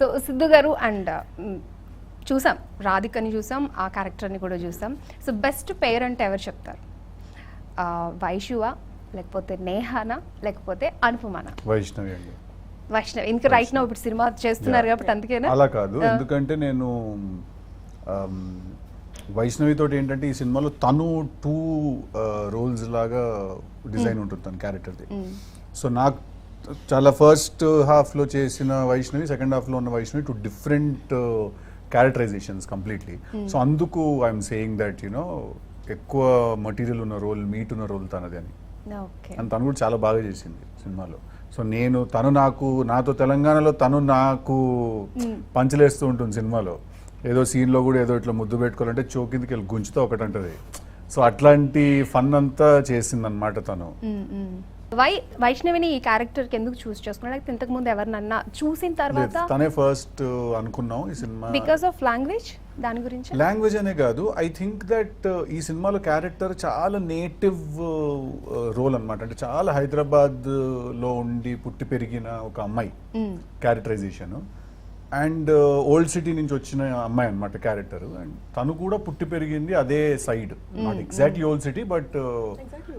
So Siddhu గారు and చూసాం, రాధికని చూసాం, ఆ క్యారెక్టర్ని కూడా చూసాం. సో బెస్ట్ పేర్ అంటే ఎవరు చెప్తారు? వైషువా, లేకపోతే నేహానా, లేకపోతే అనుపమానా? వైష్ణవి అండి. వైష్ణవి. ఇంకా రైట్ నౌ ఇప్పుడు సినిమా చేస్తున్నారు కాబట్టి అందుకేనా? అలా కాదు, ఎందుకంటే నేను వైష్ణవి తోటి ఏంటంటే ఈ సినిమాలో తను 2 రోల్స్ లాగా డిజైన్ ఉంటుంది తన క్యారెక్టర్ది. సో నాకు చాలా ఫస్ట్ హాఫ్లో చేసిన వైష్ణవి, సెకండ్ హాఫ్లో ఉన్న Vaishnavi 2 different characterisations completely. So అందుకు ఐఎమ్ సేయింగ్ దట్ యునో ఎక్కువ మటీరియల్ ఉన్న రోల్, మీట్ ఉన్న రోల్ తనది అని. అండ్ తను కూడా చాలా బాగా చేసింది సినిమాలో. సో తను నాతో తెలంగాణలో తను నాకు పంచలేస్తూ ఉంటుంది సినిమాలో. ఏదో సీన్లో కూడా ఏదో ఇట్లా ముద్దు పెట్టుకోవాలంటే చోకిందికి వెళ్ళి గుంచుతో ఒకటి అంటది. సో అట్లాంటి ఫన్ అంతా చేసింది అనమాట తను. వైష్ణవిని ఈ క్యారెక్టర్కి ఎందుకు చూస్ చేసుకున్నాడు? లేకపోతే ఇంతకు ముందు ఎవరినన్నా చూసిన తర్వాత? తనే ఫస్ట్ అనుకున్నాం ఈ సినిమా. బికాస్ ఆఫ్ లాంగ్వేజ్, దాని గురించి? లాంగ్వేజ్ అనే కాదు, ఐ థింక్ దట్ ఈ సినిమాలో క్యారెక్టర్ చాలా నేటివ్ రోల్ అనమాట. అంటే చాలా హైదరాబాద్లో ఉండి పుట్టి పెరిగిన ఒక అమ్మాయి క్యారెక్టరైజేషన్. అండ్ ఓల్డ్ సిటీ నుంచి వచ్చిన అమ్మాయి అనమాట క్యారెక్టర్. అండ్ తను కూడా పుట్టి పెరిగింది అదే side, not exactly old city but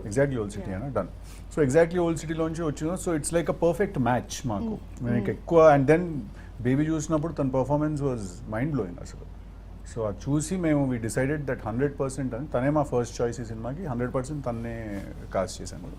exactly old city అన్న డన్. సో ఎగ్జాక్ట్లీ ఓల్డ్ సిటీలోంచి వచ్చిన. So it's like a perfect match మాకు. నేను ఎక్కువ అండ్ దెన్ బేబీ చూసినప్పుడు తన పర్ఫార్మెన్స్ వాజ్ మైండ్ బ్లోయింగ్ అసలు. సో అది చూసి వి డిసైడెడ్ దట్ 100% అని తనే మా ఫస్ట్ చాయిస్ ఈ సినిమాకి. 100% తన్నే కాస్ట్ చేశాను.